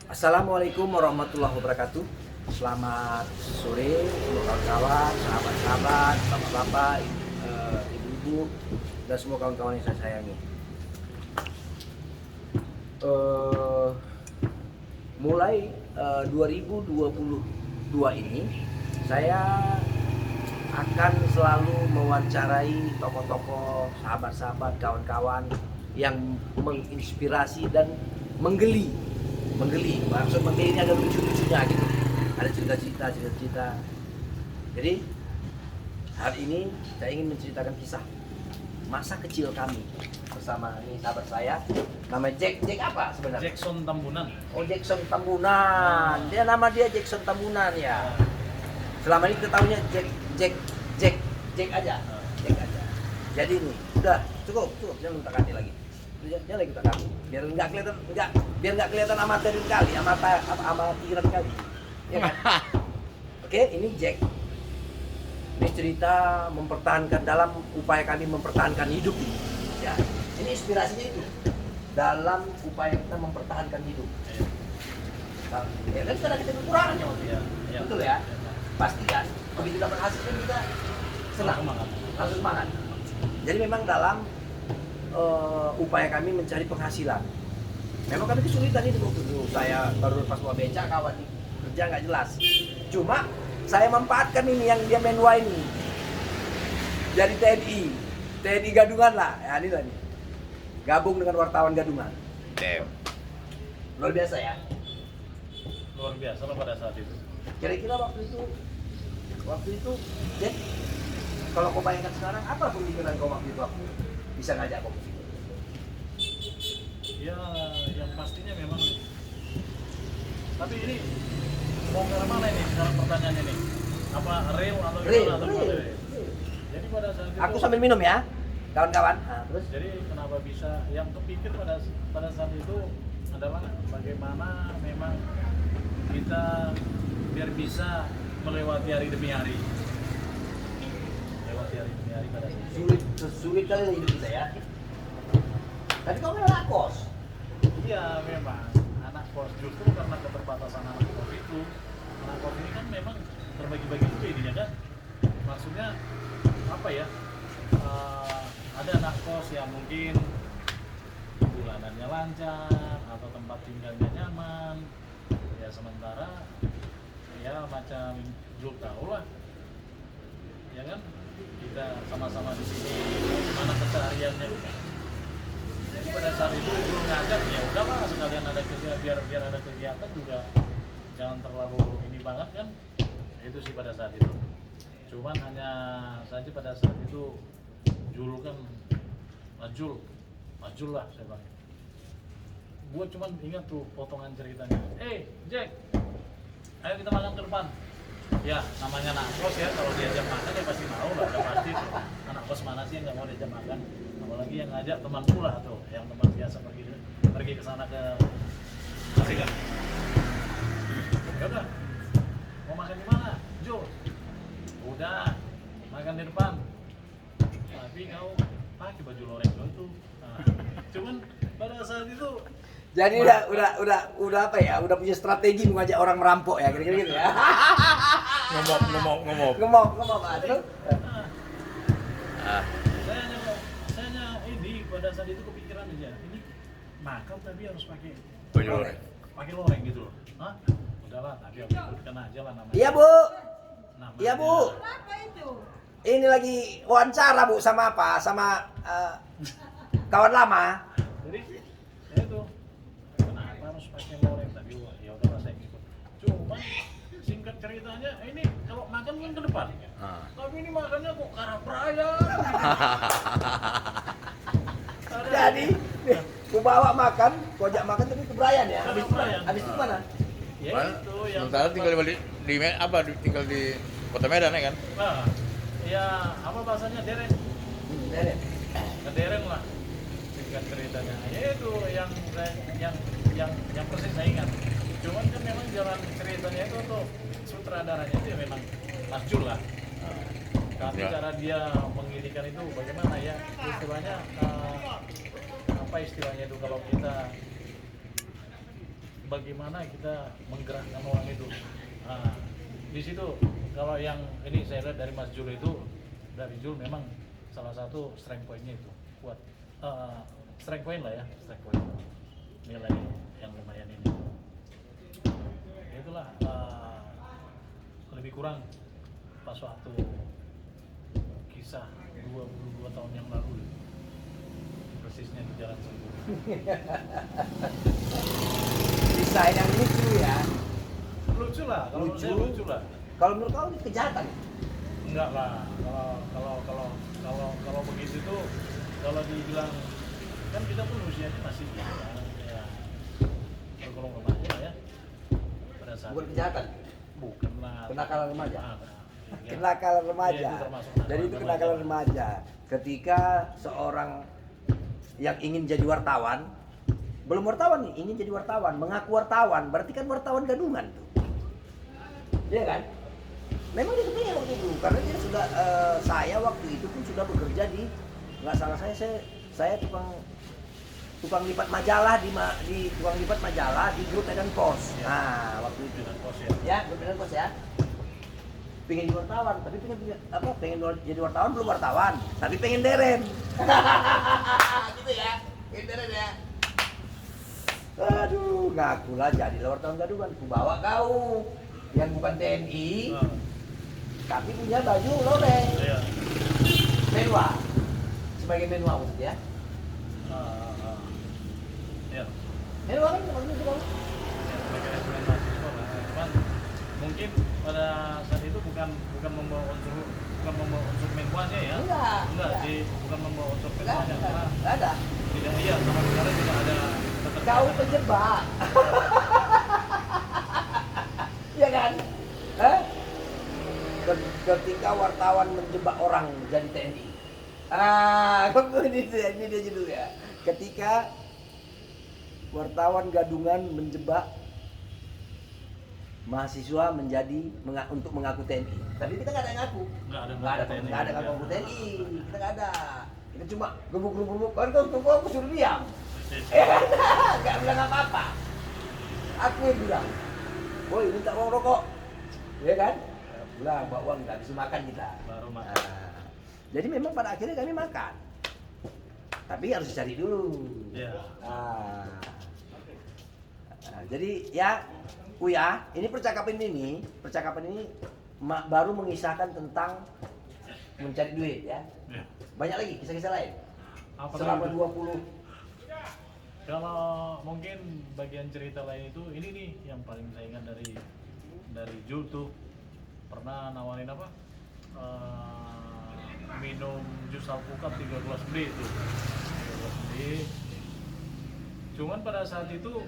Assalamualaikum warahmatullahi wabarakatuh. Selamat sore kawan-kawan, sahabat-sahabat, bapak-bapak, ibu-ibu, dan semua kawan-kawan yang saya sayangi. Mulai 2022 ini, saya akan selalu mewawancarai tokoh-tokoh, sahabat-sahabat, kawan-kawan yang menginspirasi dan menggeli. Maksud menggeli ini ada lucu-lucunya gitu, ada cerita-cerita. Jadi hari ini saya ingin menceritakan kisah masa kecil kami bersama ini sahabat saya, namanya Jack apa sebenarnya? Jackson Tambunan. Oh, Jackson Tambunan. Nama dia Jackson Tambunan ya. Selama ini kita tahunya Jack aja. Jadi ini udah cukup, jangan minta kaki lagi. Jangan lagi minta kaki. Biar nggak kelihatan amatir kali, amatiran kali. Ya kan? Oke, ini Jack. Ini cerita mempertahankan dalam upaya kami mempertahankan hidup ini. Ya, ini inspirasinya itu dalam upaya kita mempertahankan hidup. Ya kan karena kita kekurangannya waktu itu. Ya. Betul ya? Pasti kan. Begitu dapat hasil kan kita senang, langsung semangat. Jadi memang dalam upaya kami mencari penghasilan. Memang kami kesulitan itu waktu itu. Saya baru pas mau beca, kawan kerja nggak jelas. Cuma saya memanfaatkan ini yang dia main wine ini. Jadi TNI gadungan lah. Ya ini lah nih. Gabung dengan wartawan gadungan. Luar biasa ya. Luar biasa lah pada saat itu. Kira-kira waktu itu Jack, kalau kau bayangkan sekarang, apa pemikiran kau waktu itu bisa ngajak kau ke situ? Ya, yang pastinya memang. Tapi ini mau ke mana ini? Sekarang pertanyaannya nih. Apa real atau gimana atau gimana? Jadi pada saat itu. Aku sambil minum ya, kawan-kawan. Terus? Jadi kenapa bisa? Yang kepikir pada saat itu adalah bagaimana memang kita biar bisa melewati hari demi hari. Melewati hari demi hari pada saat itu. Sulit kali hidup kita ya. Tapi kau kan anak kos. Iya memang anak kos, justru karena keterbatasan anak kos itu, anak kos ini kan memang terbagi-bagi juga ininya kan. Maksudnya apa ya? Ada anak kos yang mungkin bulanannya lancar atau tempat tinggalnya nyaman. Ya sementara ya macam Jul tahu lah, ya kan kita sama-sama di sini gimana kesehariannya. Jadi pada saat itu Jul ngajak ya udahlah sekalian ada kegiatan biar ada kegiatan juga jangan terlalu ini banget kan. Itu sih pada saat itu. Cuman hanya saja pada saat itu Jul kan majul lah saya bilang. Gue cuman ingat tuh potongan ceritanya. Jack, ayo kita makan ke depan. Ya namanya anak kos ya, kalau diajak makan ya pasti mau lah, udah pasti tuh. Anak kos mana sih yang nggak mau diajak makan? Apalagi yang ngajak teman pula tuh, yang teman biasa pergi ke sana ke asik kan? Ya udah, mau makan di mana? Jo, udah makan di depan. Tapi kau pakai baju loreng tuh. Nah, cuman pada saat itu Jadi udah apa ya? Udah punya strategi mengajak orang merampok ya, kira-kira gitu ya. Ngomong. Terus? Saya hanya ini pada saat itu kepikiran aja, ini makan tapi harus pakai loreng gitu loh. Hah? Udahlah, tapi aku ikutkan aja lah namanya. Iya bu. Namanya. Iya bu. Apa itu? Ini lagi wawancara bu sama apa? Sama kawan lama. Jadi ya itu kenapa harus pakai loreng, tapi ya udahlah saya ikut. Cuma singkat ceritanya ini kalau makan kan ke depan. Tapi ini makannya kok ke arah perayaan. Jadi, ku bawa makan, ku ajak makan tapi ke Brian ya. Habis itu mana? Ya itu yang sementara tinggal tinggal di Kota Medan ya kan? Nah, ya apa bahasanya dereng. Dereng lah singkat ceritanya. Ya itu yang persis saya ingat. Cuman kan memang jalan ceritanya itu tuh sutradaranya itu ya memang Mas Jul lah. Tapi Ya. cara dia mengirikan itu bagaimana ya istilahnya apa istilahnya itu kalau kita bagaimana kita menggerakkan orang itu. Nah, di situ kalau yang ini saya lihat dari Mas Jul itu, dari Jul memang salah satu strength point-nya itu kuat. Strength point lah ya, strength point, nilai yang lumayan ini. Itulah lebih kurang pas waktu kisah 22 tahun yang lalu, persisnya di Jalan Sempur. Kisah yang lucu ya. Lucu lah, kalau menurut saya lucu lah. Kalau menurut kau ini kejahatan. Enggak lah, kalau begitu tuh, kalau dibilang kan kita pun usianya masih ya tergolong remaja lah ya. Pada saat Bukan itu. kejahatan. Bukan lah. Kenakalan remaja. Ya. Kenakalan remaja. Iya, itu termasuk Jadi itu kenakalan remaja. Ketika seorang yang ingin jadi wartawan, belum wartawan nih, ingin jadi wartawan, mengaku wartawan, berarti kan wartawan gadungan tuh. Iya kan? Memang dia kepingin waktu itu, karena dia sudah, saya waktu itu pun sudah bekerja di, nggak salah saya tukang lipat majalah di tukang lipat majalah di grup Medan Pos. Ya. Nah, waktu itu. Medan Pos ya. Ya, grup Medan Pos ya. Pengen jadi wartawan, tapi pengen jadi wartawan belum wartawan, tapi pengen deren. Gitu ya, pengen deren ya. Aduh, ngaku lah jadi wartawan gadungan. Ku bawa kau yang bukan TNI, tapi punya baju loreng. Iya. Menwa, sebagai menwa maksudnya. Ya. Menwa kan maksudnya itu bang. Cuman mungkin pada saat itu bukan membawa unsur menguanya ya. Enggak. Bukan membawa unsur Enggak, menguanya karena enggak ada. tidak iya sama sekali tidak ada keterkaitan. Kau penjebak. Iya kan? Hah? Ketika wartawan menjebak orang jadi TNI. Ini dia judulnya. Ketika wartawan gadungan menjebak mahasiswa untuk mengaku TNI. Tapi kita nggak ada yang ngaku. Nggak ada ngaku TNI. Kita nggak ada. Kita cuma gebuk-gebuk. Kan aku suruh diam. Nggak bilang apa-apa. Aku yang bilang, boy minta uang rokok. Ya kan? Bilang bawa uang nggak bisa makan kita. Baru makan. Nah, jadi memang pada akhirnya kami makan. Tapi harus dicari dulu. Iya. Nah, jadi ya, Uya, ini percakapan ini baru mengisahkan tentang mencari duit ya. Ya. Banyak lagi kisah-kisah lain. Apa Selama lagi? 20. Kalau mungkin bagian cerita lain itu ini nih yang paling saya ingat dari Jul tuh pernah nawarin apa? Minum jus alpukat 3 gelas beli itu. 3 gelas beli. Cuman pada saat itu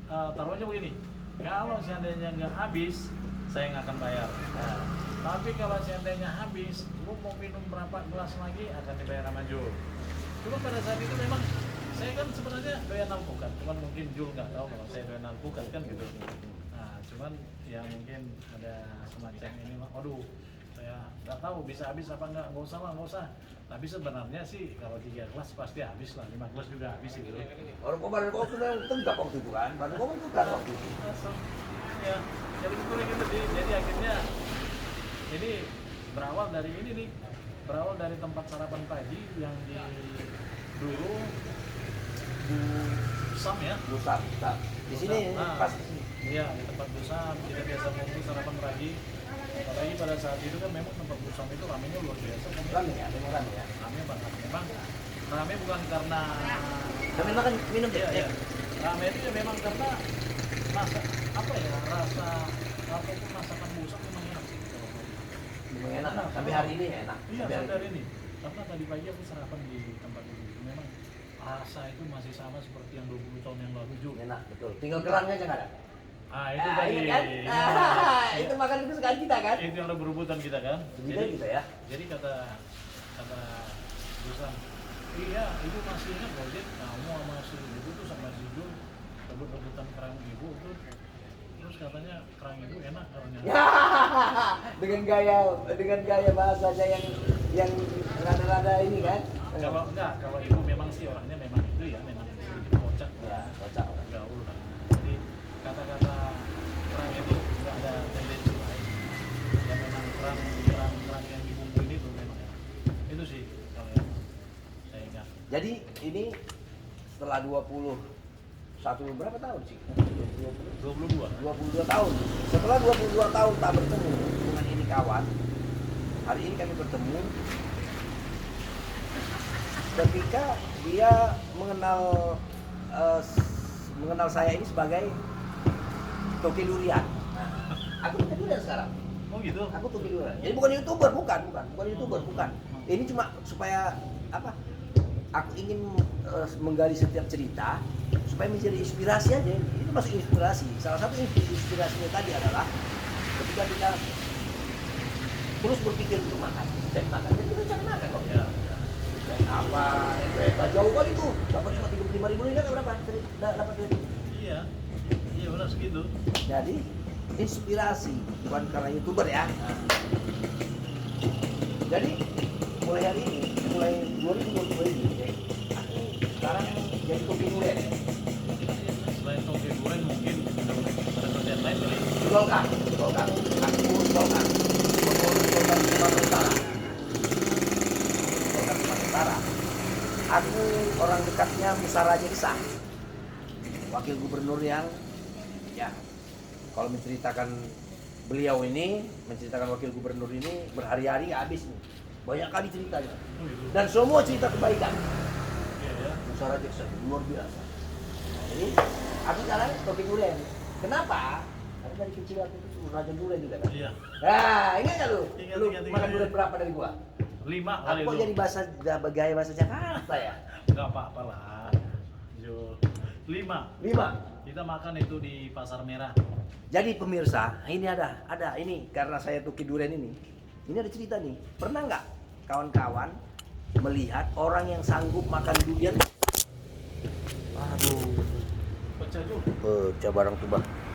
taruhnya begini. Kalau seandainya nggak habis, saya nggak akan bayar. Nah, tapi kalau seandainya habis, lu mau minum berapa gelas lagi akan dibayar sama Jul. Cuma pada saat itu memang saya kan sebenarnya doyan alpukat, cuman mungkin Jul nggak tahu kalau saya doyan alpukat kan gitu. Nah, cuman ya mungkin ada semacam ini, aduh, saya nggak tahu bisa habis apa nggak usah lah, nggak usah. Tapi sebenarnya sih kalau 3 gelas pasti habis lah, 5 gelas juga habis gitu. Orang badan kau sudah tenggak waktu itu kan, badan kau tenggak waktu itu. Ya, jadi betul gitu. Jadi akhirnya ini berawal dari tempat sarapan pagi yang di dulu Bu Sam ya. Busam. Di sini Nah, pas di sini. Iya, di tempat Bu Sam kita biasa ngumpul sarapan pagi. Apalagi pada saat itu kan memang tempat Bu Sam itu ramenya luar biasa kan. Rame ya, memang rame ya. Rame banget. Memang rame bukan karena Kami makan minum iya, deh. iya. Rame itu ya memang karena rasa ataupun masakan Bu Sam memang enak sih. Memang enak. Sampai hari ini enak. Iya, Sampai sampai hari ini. Karena tadi pagi aku sarapan di tempat itu. Memang rasa itu masih sama seperti yang 20 tahun yang lalu juga. enak betul. Tinggal kerangnya aja nggak ada. Itu tadi. Iya kan? Iya. Itu makan kesukaan kita kan? Itu yang ada berebutan kita kan. Jadi kita ya. Jadi kata Busan, iya ibu masih ingat loh, Jin, kamu sama si ibu tuh sama si Jul rebut-rebutan kerang ibu tuh. Terus katanya kerang ibu enak karena dengan gaya bahasanya yang rada-rada ini kan? kalau ibu memang sih orangnya memang itu ya, memang sedikit kocak Ya, lah. kocak. Gaul lah. Jadi Jadi ini setelah 21 berapa tahun sih? 22. 22 tahun. Setelah 22 tahun tak bertemu dengan ini kawan, hari ini kami bertemu ketika dia mengenal saya ini sebagai Toki Durian. Nah, aku Toki Durian sekarang. Oh gitu. Aku Toki Durian. Jadi bukan YouTuber, bukan YouTuber, bukan. Ini cuma supaya apa? Aku ingin menggali setiap cerita supaya menjadi inspirasi aja. Ini masuk inspirasi. Salah satu inspirasinya tadi adalah ketika kita terus berpikir untuk makan, dan makan, jadi kita cari makan kok. Ya. Dan apa? Jauh kali itu. Dapat cuma 35.000 ini kan berapa? Dapat duit. Iya. Iya benar segitu. Jadi inspirasi bukan karena YouTuber ya. Jadi mulai hari ini, mulai 2022 ini, aku sekarang jadi kopi durian. Selain toge goreng mungkin ada kerjaan lain kali. Golkar. Aku Golkar. Golkar Sumatera Utara. Golkar Sumatera Utara. Aku orang dekatnya Musara Jeksa, wakil gubernur yang ya kalau menceritakan beliau ini, menceritakan wakil gubernur ini berhari-hari nggak habis nih. Banyak kali ceritanya. Oh gitu. Dan semua cerita kebaikan. Iya ya. Musara Jeksa luar biasa. Jadi aku sekarang topik durian. Kenapa? Karena dari kecil aku itu raja durian juga kan. Iya. Nah, ingat nggak lu? Ingat, Lu ingat, makan ingat. durian berapa dari gua? 5 Aku kali kok lu. jadi gaya bahasa Jakarta ya? Enggak apa-apa lah. Jul. 5. 5. Kita makan itu di Pasar Merah. Jadi pemirsa, ini ada ini karena saya tuki durian ini. Ini ada cerita nih. Pernah nggak kawan-kawan melihat orang yang sanggup makan durian? Aduh, Pecah Jul. pecah barang tuh bang.